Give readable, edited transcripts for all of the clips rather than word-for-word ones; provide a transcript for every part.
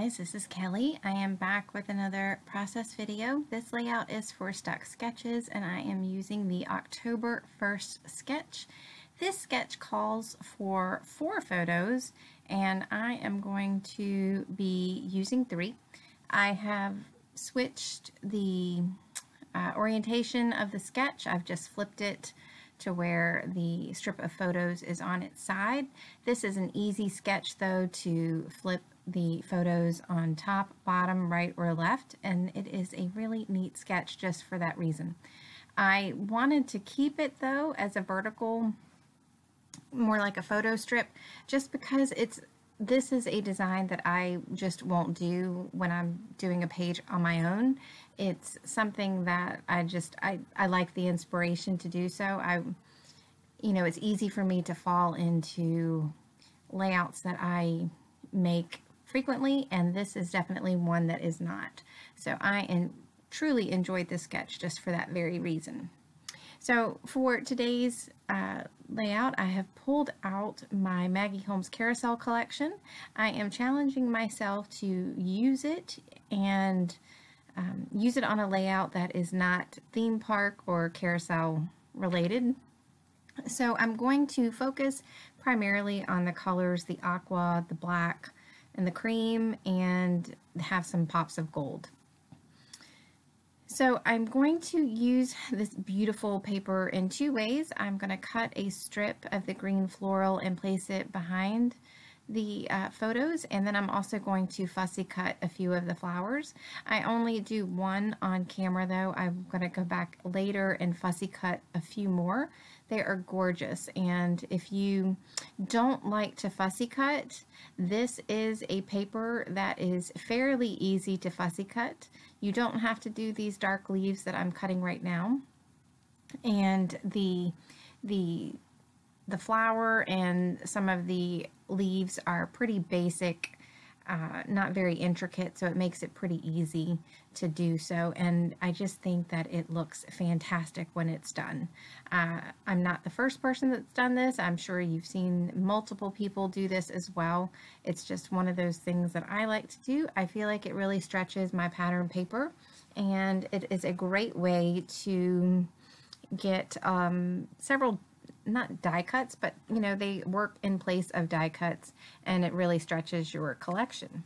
guys, this is Kelly. I am back with another process video. This layout is for Stuck Sketches and I am using the October 1st sketch. This sketch calls for 4 photos and I am going to be using 3. I have switched the orientation of the sketch. I've just flipped it to where the strip of photos is on its side. This is an easy sketch though to flip the photos on top, bottom, right, or left, and it is a really neat sketch just for that reason. I wanted to keep it though as a vertical, more like a photo strip, just because this is a design that I just won't do when I'm doing a page on my own. It's something that I like the inspiration to do so. It's easy for me to fall into layouts that I make frequently, and this is definitely one that is not. So I truly enjoyed this sketch just for that very reason. So for today's layout, I have pulled out my Maggie Holmes Carousel collection. I am challenging myself to use it and use it on a layout that is not theme park or carousel related. So I'm going to focus primarily on the colors, the aqua, the black, and the cream, and have some pops of gold. So I'm going to use this beautiful paper in 2 ways. I'm going to cut a strip of the green floral and place it behind the photos, and then I'm also going to fussy cut a few of the flowers. I only do one on camera though. I'm going to go back later and fussy cut a few more. They are gorgeous, and if you don't like to fussy cut, this is a paper that is fairly easy to fussy cut. You don't have to do these dark leaves that I'm cutting right now, and the flower and some of the leaves are pretty basic, not very intricate, so it makes it pretty easy to do so, and I just think that it looks fantastic when it's done. I'm not the first person that's done this. I'm sure you've seen multiple people do this as well. It's just one of those things that I like to do. I feel like it really stretches my pattern paper, and it is a great way to get several, not die cuts, but they work in place of die cuts, and it really stretches your collection.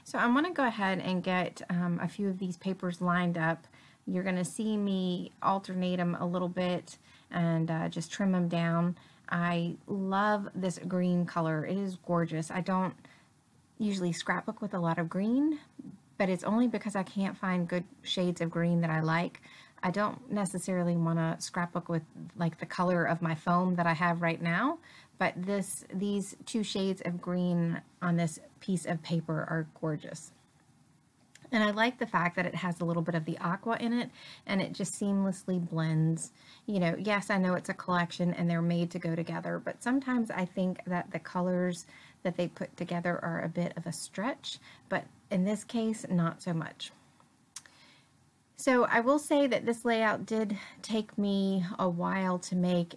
So I'm going to go ahead and get a few of these papers lined up. You're going to see me alternate them a little bit and just trim them down. I love this green color. It is gorgeous. I don't usually scrapbook with a lot of green, but it's only because I can't find good shades of green that I like. I don't necessarily want to scrapbook with like the color of my foam that I have right now, but these 2 shades of green on this piece of paper are gorgeous. And I like the fact that it has a little bit of the aqua in it, and it just seamlessly blends. Yes, I know it's a collection and they're made to go together, but sometimes I think that the colors that they put together are a bit of a stretch, but in this case, not so much. So I will say that this layout did take me a while to make.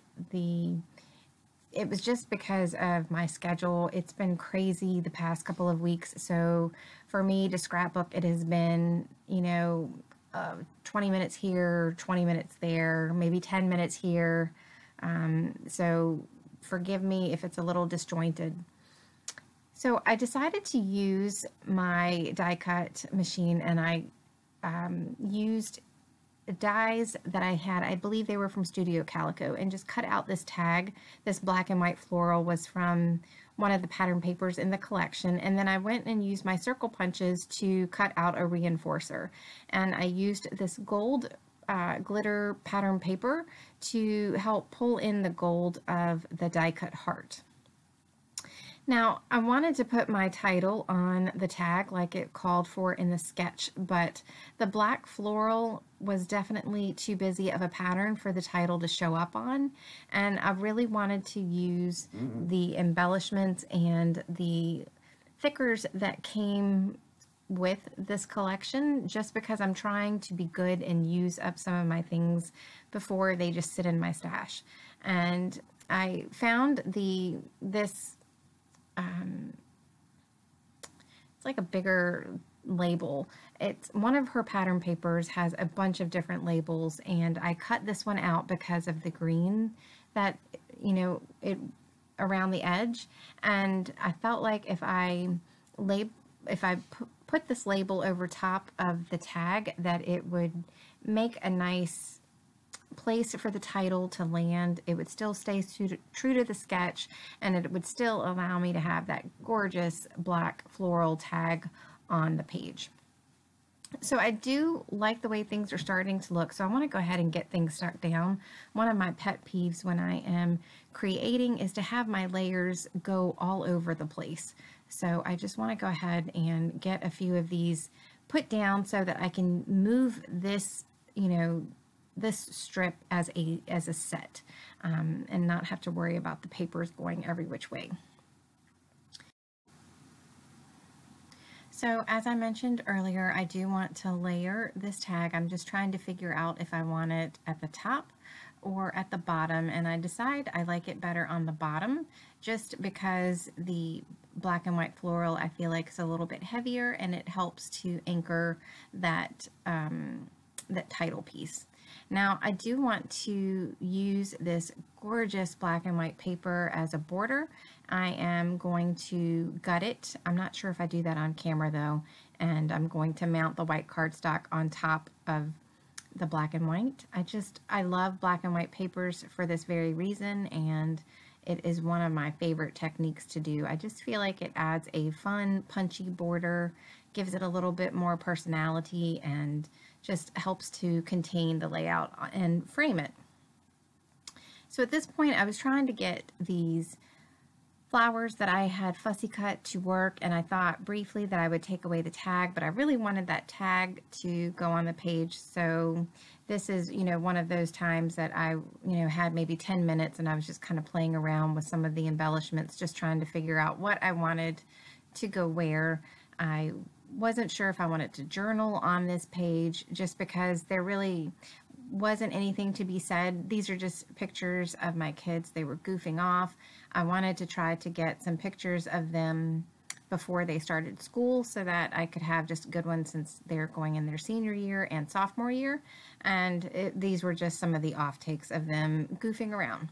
It was just because of my schedule. It's been crazy the past couple of weeks. So for me to scrapbook, it has been, 20 minutes here, 20 minutes there, maybe 10 minutes here. So forgive me if it's a little disjointed. So I decided to use my die cut machine, and I used dies that I had. I believe they were from Studio Calico, and just cut out this tag. This black and white floral was from one of the pattern papers in the collection, and then I went and used my circle punches to cut out a reinforcer, and I used this gold glitter pattern paper to help pull in the gold of the die cut heart. Now, I wanted to put my title on the tag like it called for in the sketch, but the black floral was definitely too busy of a pattern for the title to show up on, and I really wanted to use the embellishments and the thickers that came with this collection, just because I'm trying to be good and use up some of my things before they just sit in my stash. And I found this like a bigger label. It's one of her pattern papers has a bunch of different labels, and I cut this one out because of the green that, you know, it around the edge, and I felt like if I put this label over top of the tag, that it would make a nice place for the title to land. It would still stay true to the sketch, and it would still allow me to have that gorgeous black floral tag on the page. So I do like the way things are starting to look, so I want to go ahead and get things stuck down. One of my pet peeves when I am creating is to have my layers go all over the place. So I just want to go ahead and get a few of these put down so that I can move this, you know, this strip as a set, and not have to worry about the papers going every which way. So as I mentioned earlier, I do want to layer this tag. I'm just trying to figure out if I want it at the top or at the bottom, and I decide I like it better on the bottom just because the black and white floral I feel like is a little bit heavier, and it helps to anchor that, that title piece. Now I do want to use this gorgeous black and white paper as a border. I am going to gut it. I'm not sure if I do that on camera though, and I'm going to mount the white cardstock on top of the black and white. I love black and white papers for this very reason, and it is one of my favorite techniques to do. I just feel like it adds a fun, punchy border, gives it a little bit more personality, and just helps to contain the layout and frame it. So at this point, I was trying to get these flowers that I had fussy cut to work, and I thought briefly that I would take away the tag, but I really wanted that tag to go on the page. So this is, you know, one of those times that I, you know, had maybe 10 minutes and I was just kind of playing around with some of the embellishments, just trying to figure out what I wanted to go where. I wasn't sure if I wanted to journal on this page just because there really wasn't anything to be said. These are just pictures of my kids. They were goofing off. I wanted to try to get some pictures of them before they started school so that I could have just good ones since they're going in their senior year and sophomore year. And these were just some of the off takes of them goofing around.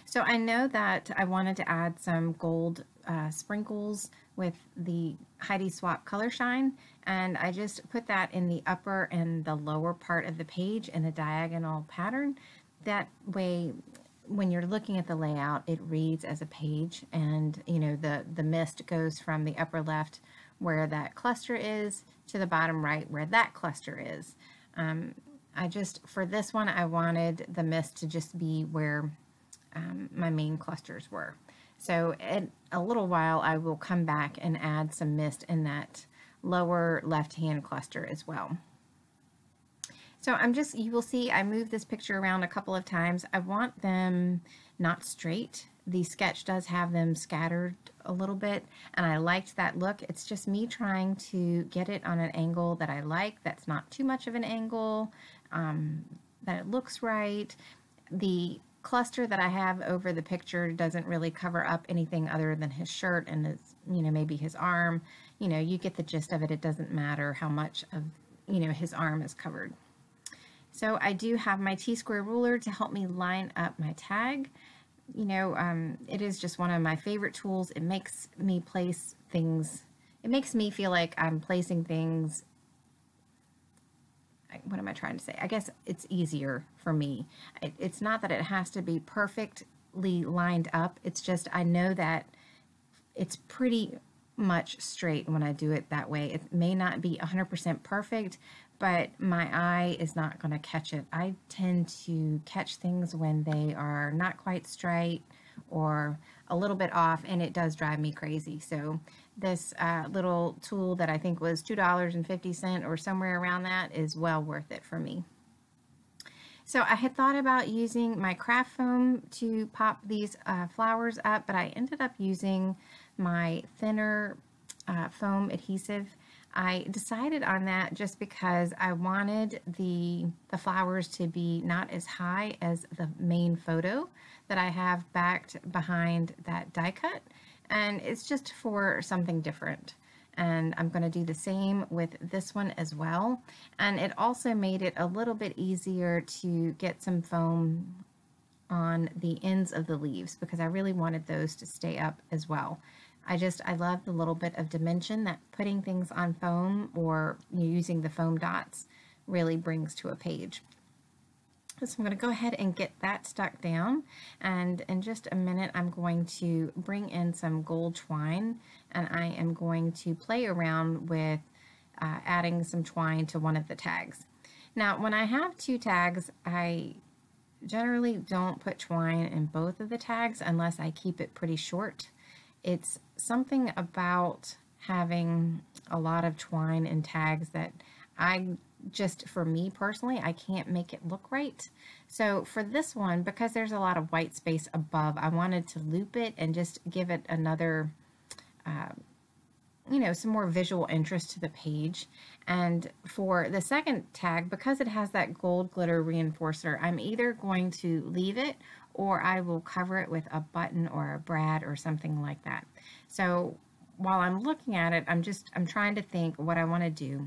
So I know that I wanted to add some gold sprinkles with the Heidi Swapp Color Shine, and I just put that in the upper and the lower part of the page in a diagonal pattern. That way, when you're looking at the layout, it reads as a page, and you know, the mist goes from the upper left where that cluster is to the bottom right where that cluster is. For this one, I wanted the mist to just be where my main clusters were. So in a little while, I will come back and add some mist in that lower left-hand cluster as well. So you will see I moved this picture around a couple of times. I want them not straight. The sketch does have them scattered a little bit, and I liked that look. It's just me trying to get it on an angle that I like, that's not too much of an angle, that it looks right. The cluster that I have over the picture doesn't really cover up anything other than his shirt and his, you know, maybe his arm. You know, you get the gist of it. It doesn't matter how much of, you know, his arm is covered. So I do have my T-square ruler to help me line up my tag. You know, it is just one of my favorite tools. It makes me place things. It makes me feel like I'm placing things. What am I trying to say? I guess it's easier for me. It's not that it has to be perfectly lined up. It's just I know that it's pretty much straight when I do it that way. It may not be 100% perfect, but my eye is not going to catch it. I tend to catch things when they are not quite straight or a little bit off, and it does drive me crazy. So this little tool that I think was $2.50 or somewhere around that is well worth it for me. So I had thought about using my craft foam to pop these flowers up, but I ended up using my thinner foam adhesive. I decided on that just because I wanted the flowers to be not as high as the main photo that I have backed behind that die cut, and it's just for something different. and I'm going to do the same with this one as well. And it also made it a little bit easier to get some foam on the ends of the leaves because I really wanted those to stay up as well. I love the little bit of dimension that putting things on foam or using the foam dots really brings to a page. So I'm going to go ahead and get that stuck down, and in just a minute I'm going to bring in some gold twine, and I am going to play around with adding some twine to one of the tags. Now when I have two tags, I generally don't put twine in both of the tags unless I keep it pretty short. It's something about having a lot of twine in tags that for me personally, I can't make it look right. So for this one, because there's a lot of white space above, I wanted to loop it and just give it another, some more visual interest to the page. And for the second tag, because it has that gold glitter reinforcer, I'm either going to leave it or I will cover it with a button or a brad or something like that. So while I'm looking at it, I'm trying to think what I want to do.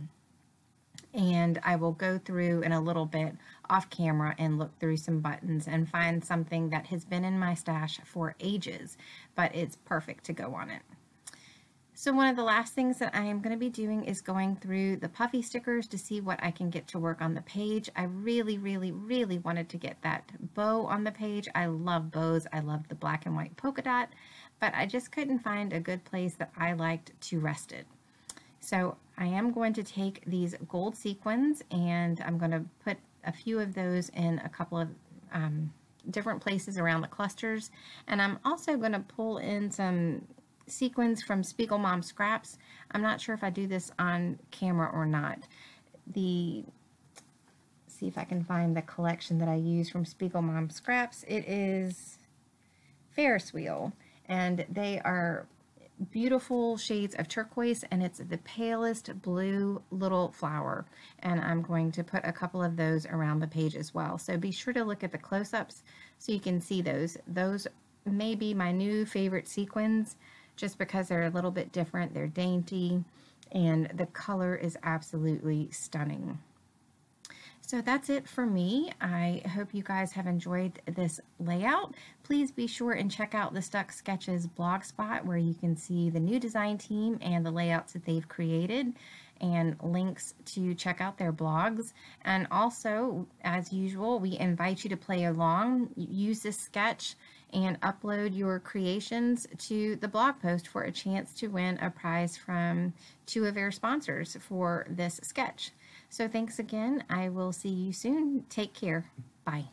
And I will go through in a little bit off camera and look through some buttons and find something that has been in my stash for ages, but it's perfect to go on it. So one of the last things that I am going to be doing is going through the puffy stickers to see what I can get to work on the page. I really, really, really wanted to get that bow on the page. I love bows. I love the black and white polka dot, but I just couldn't find a good place that I liked to rest it. So I am going to take these gold sequins and I'm going to put a few of those in a couple of different places around the clusters. And I'm also going to pull in some sequins from Spiegel Mom Scraps. I'm not sure if I do this on camera or not. See if I can find the collection that I use from Spiegel Mom Scraps. It is Ferris Wheel, and they are beautiful shades of turquoise, and it's the palest blue little flower, and I'm going to put a couple of those around the page as well. So be sure to look at the close-ups so you can see those. Those may be my new favorite sequins just because they're a little bit different. They're dainty and the color is absolutely stunning. So that's it for me. I hope you guys have enjoyed this layout. Please be sure and check out the Stuck Sketches blog spot where you can see the new design team and the layouts that they've created and links to check out their blogs. And also, as usual, we invite you to play along, use this sketch, and upload your creations to the blog post for a chance to win a prize from two of our sponsors for this sketch. So thanks again. I will see you soon. Take care. Bye.